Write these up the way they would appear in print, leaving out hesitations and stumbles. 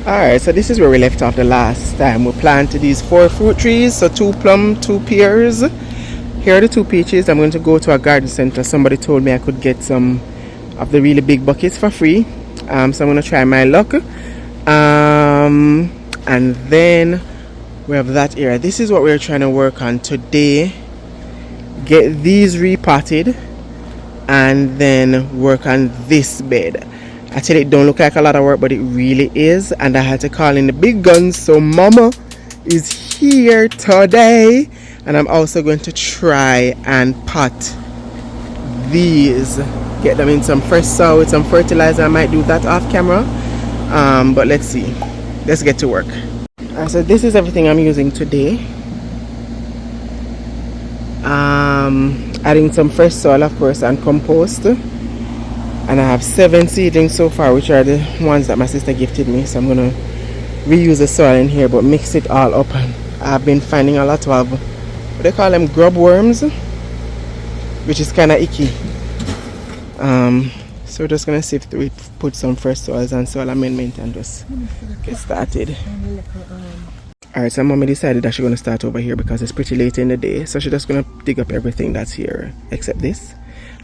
Alright, so this is where we left off the last time. We planted these 4 fruit trees, so 2 plum, 2 pears. Here are the 2 peaches. I'm going to go to a garden center. Somebody told me I could get some of the really big buckets for free. So I'm going to try my luck. And then we have that area. This is what we're trying to work on today. Get these repotted and then work on this bed. I tell you, it don't look like a lot of work, but it really is. And I had to call in the big guns, so Mama is here today. And I'm also going to try and pot these, get them in some fresh soil with some fertilizer. I might do that off camera, but let's see. Let's get to work. Alright, so this is everything I'm using today. Adding some fresh soil, of course, and compost. And I have 7 seedlings so far, which are the ones that my sister gifted me. So I'm going to reuse the soil in here, but mix it all up. And I've been finding a lot of, what they call them, grub worms, which is kind of icky. So we're just going to see if we put some fresh soils and soil amendment and just get started. Alright, so Mommy decided that she's going to start over here because it's pretty late in the day. So she's just going to dig up everything that's here except this.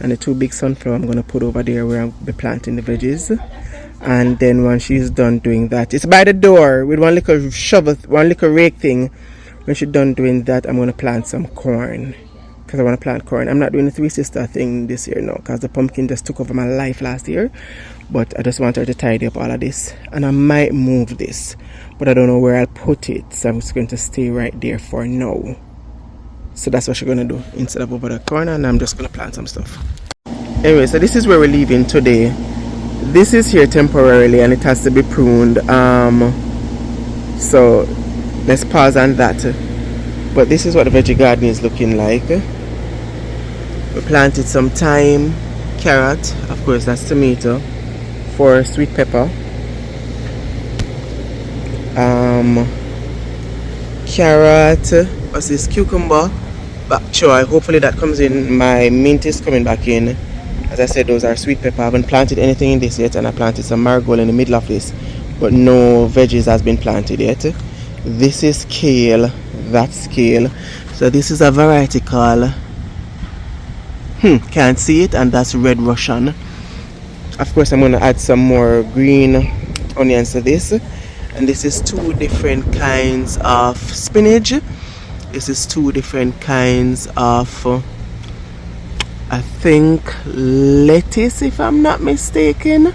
And the 2 big sunflower I'm going to put over there where I'll be planting the veggies. And then when she's done doing that, it's by the door with one little shovel, one little rake thing. When she's done doing that, I'm going to plant some corn. Because I want to plant corn. I'm not doing the 3 sister thing this year, no. Because the pumpkin just took over my life last year. But I just want her to tidy up all of this. And I might move this. But I don't know where I'll put it. So I'm just going to stay right there for now. So that's what she's going to do instead of over the corner, and I'm just going to plant some stuff. Anyway, so this is where we're leaving today. This is here temporarily and it has to be pruned. So let's pause on that. But this is what the veggie garden is looking like. We planted some thyme, carrot, of course that's tomato, for sweet pepper. Carrot, what's this, cucumber, bok choy. Hopefully that comes in. My mint is coming back in. As I said, those are sweet pepper. I haven't planted anything in this yet, and I planted some marigold in the middle of this, but no veggies has been planted yet. This is kale, that's kale. So this is a variety called can't see it, and that's red Russian. Of course I'm going to add some more green onions to this. And this is 2 different kinds of spinach. This is 2 different kinds of, I think, lettuce, if I'm not mistaken.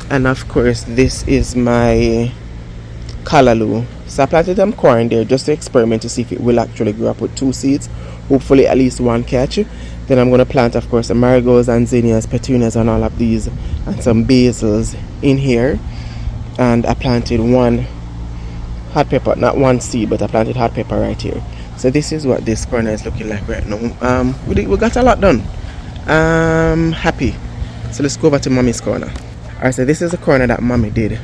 And of course, this is my callaloo. So I planted some corn there just to experiment to see if it will actually grow up with 2 seeds. Hopefully at least 1 catch. Then I'm going to plant, of course, the marigolds and zinnias, petunias and all of these. And some basils in here. And I planted 1 hot pepper, not 1 seed, but I planted hot pepper right here. So this is what this corner is looking like right now. We got a lot done. Happy. So let's go over to Mommy's corner. Alright, so this is the corner that Mommy did.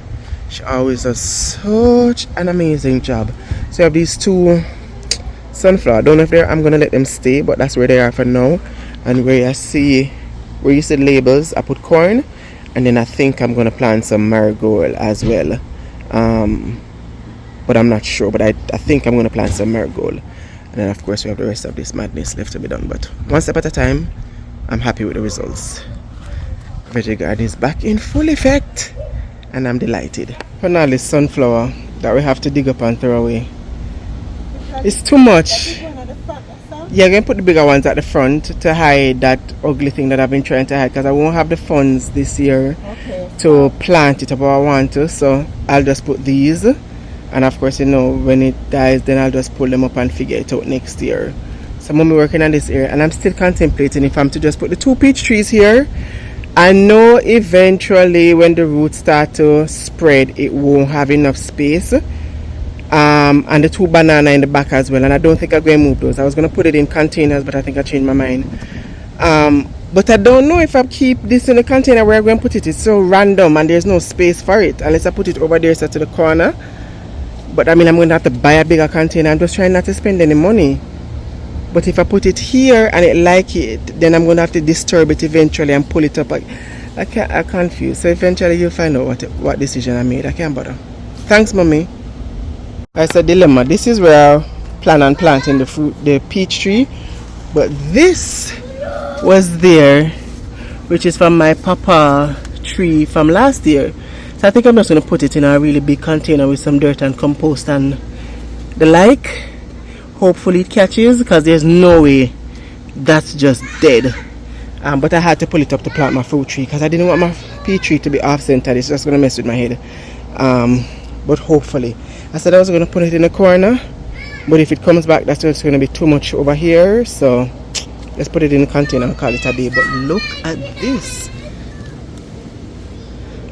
She always does such an amazing job. So I have these 2 sunflower. I don't know if I'm gonna let them stay, but that's where they are for now. And where you see labels, I put corn. And then I think I'm going to plant some marigold as well. But I'm not sure. But I think I'm going to plant some marigold. And then of course we have the rest of this madness left to be done. But one step at a time, I'm happy with the results. Veggie garden is back in full effect. And I'm delighted. For now, this sunflower that we have to dig up and throw away. It's too much. Yeah, I'm going to put the bigger ones at the front to hide that ugly thing that I've been trying to hide, because I won't have the funds this year to plant it up how I want to. So I'll just put these, and of course, you know, when it dies, then I'll just pull them up and figure it out next year. So I'm going to be working on this area, and I'm still contemplating if I'm to just put the 2 peach trees here. I know eventually when the roots start to spread, it won't have enough space. And the 2 banana in the back as well, and I don't think I'm going to move those. I was going to put it in containers, but I think I changed my mind. But I don't know if I keep this in the container where I'm going to put it. It's so random and there's no space for it unless I put it over there, so to the corner. But I mean, I'm going to have to buy a bigger container. I'm just trying not to spend any money. But if I put it here and it like it, then I'm going to have to disturb it eventually and pull it up. I'm confused. So eventually you'll find out what decision I made. I can't bother. Thanks, mommy. It's a dilemma. This is where I plan on planting the peach tree, but this was there, which is from my papa tree from last year. So I think I'm just going to put it in a really big container with some dirt and compost and the like. Hopefully it catches, because there's no way that's just dead. But I had to pull it up to plant my fruit tree because I didn't want my peach tree to be off-centered. It's just going to mess with my head. But hopefully. I said I was going to put it in a corner, but if it comes back, that's just going to be too much over here. So let's put it in a container and call it a day. But look at this.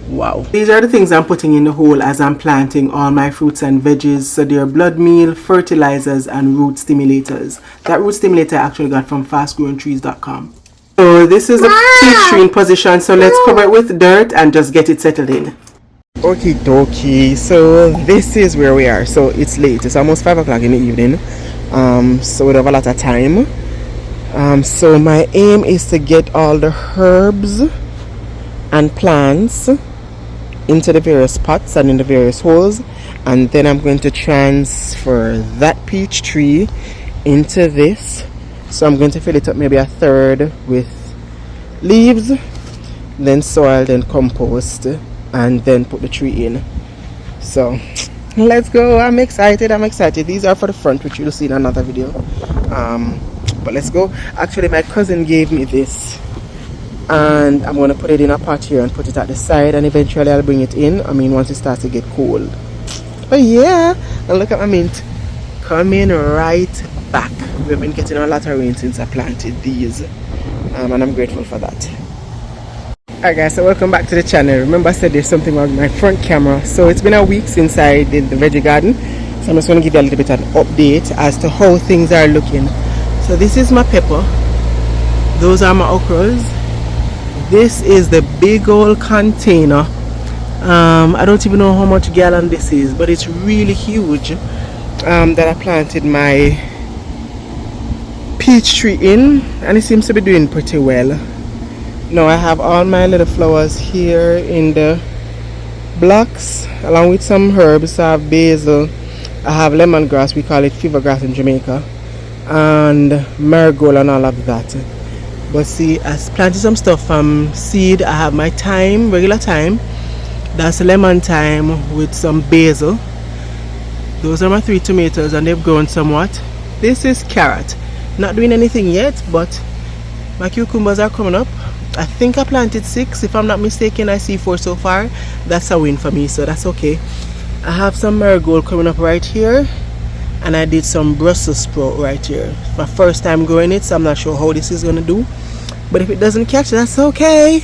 Wow. These are the things I'm putting in the hole as I'm planting all my fruits and veggies. So they're blood meal, fertilizers, and root stimulators. That root stimulator I actually got from fastgrowingtrees.com. So this is the peach tree in position. So let's cover it with dirt and just get it settled in. Okie dokie. So this is where we are. So it's late. It's almost 5 o'clock in the evening. So we have a lot of time. So my aim is to get all the herbs and plants into the various pots and in the various holes, and then I'm going to transfer that peach tree into this. So I'm going to fill it up maybe a third with leaves, then soil, then compost, and then put the tree in. So let's go. I'm excited. These are for the front, which you'll see in another video. But let's go. Actually, my cousin gave me this, and I'm going to put it in a pot here and put it at the side, and eventually I'll bring it in, once it starts to get cold. But yeah, and look at my mint coming right back. We've been getting a lot of rain since I planted these, and I'm grateful for that. Alright guys, so welcome back to the channel. Remember I said there's something wrong with my front camera. So it's been a week since I did the veggie garden, so I'm just going to give you a little bit of an update as to how things are looking. So this is my pepper, those are my okras. This is the big old container. I don't even know how much gallon this is, but it's really huge, that I planted my peach tree in, and it seems to be doing pretty well. Now I have all my little flowers here in the blocks, along with some herbs. I have basil, I have lemongrass, we call it fever grass in Jamaica, and marigold and all of that. But see, I planted some stuff from seed. I have my thyme, regular thyme, that's lemon thyme with some basil. Those are my 3 tomatoes, and they've grown somewhat. This is carrot, not doing anything yet, but my cucumbers are coming up. I think I planted 6, if I'm not mistaken. I see 4 so far. That's a win for me, so that's okay. I have some marigold coming up right here, and I did some Brussels sprout right here. My first time growing it, so I'm not sure how this is gonna do, but if it doesn't catch, that's okay.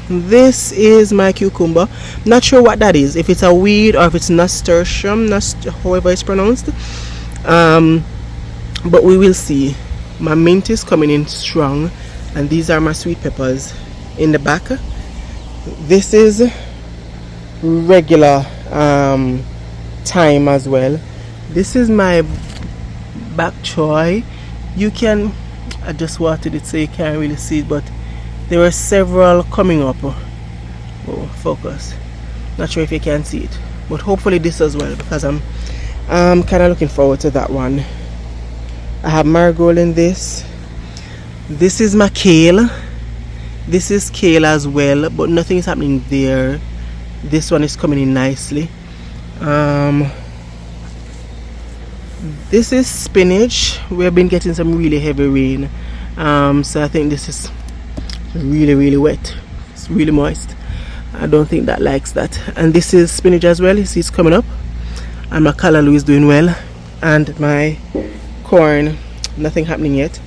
This is my cucumber. Not sure what that is, if it's a weed or if it's nasturtium, however it's pronounced, but we will see. My mint is coming in strong, and these are my sweet peppers in the back. This is regular thyme as well. This is my bok choy. You can, I just watered it so you can't really see it, but there were several coming up. Oh, focus. Not sure if you can see it, but hopefully this as well, because I'm kind of looking forward to that one. I have marigold in this. This is my kale. This is kale as well, but nothing is happening there. This one is coming in nicely. This is spinach. We have been getting some really heavy rain, so I think this is really wet. It's really moist. I don't think that likes that. And this is spinach as well. You see it's coming up, and my callaloo is doing well, and my corn, nothing happening yet.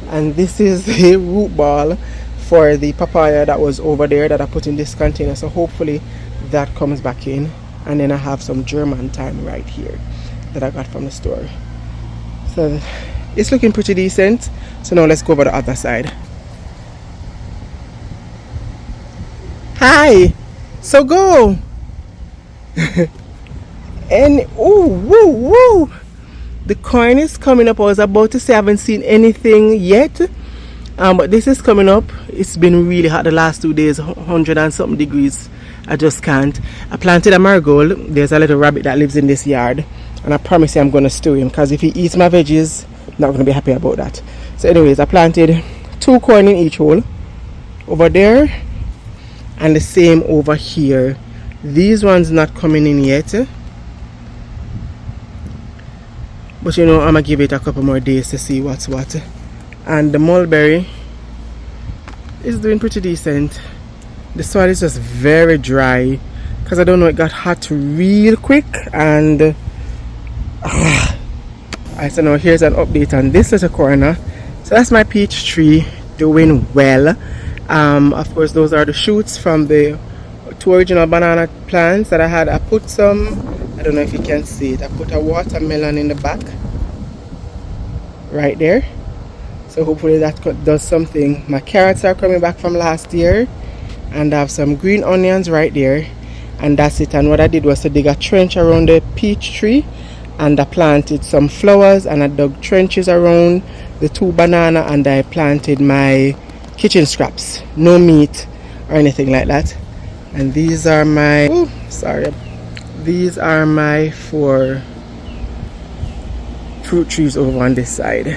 And this is the root ball for the papaya that was over there that I put in this container, so hopefully that comes back in. And then I have some German thyme right here that I got from the store, so it's looking pretty decent. So now let's go over the other side. Hi, so go. And oh, woo, the corn is coming up. I was about to say I haven't seen anything yet, but this is coming up. It's been really hot the last 2 days, 100 and something degrees, I just can't. I planted a marigold. There's a little rabbit that lives in this yard, and I promise you I'm going to stew him, because if he eats my veggies, I'm not going to be happy about that. So anyways, I planted 2 corn in each hole over there, and the same over here. These ones not coming in yet, but you know, I'm gonna give it a couple more days to see what's what. And the mulberry is doing pretty decent. The soil is just very dry, because I don't know, it got hot real quick. And I don't know, here's an update on this little corner. So that's my peach tree doing well. Of course, those are the shoots from the 2 original banana plants that I had. I put some, I don't know if you can see it, I put a watermelon in the back right there, so hopefully that does something. My carrots are coming back from last year, and I have some green onions right there, and that's it. And what I did was to dig a trench around the peach tree, and I planted some flowers, and I dug trenches around the 2 banana, and I planted my kitchen scraps, no meat or anything like that. And these are my these are my 4 fruit trees over on this side.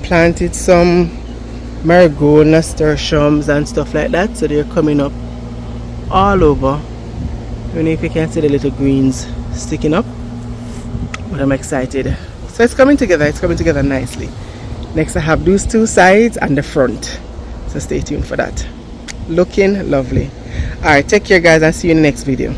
Planted some marigold, nasturtiums and stuff like that, so they're coming up all over. I don't know if you can see the little greens sticking up, but I'm excited. So it's coming together nicely. Next I have those 2 sides and the front, so stay tuned for that. Looking lovely. Alright, take care guys, and see you in the next video.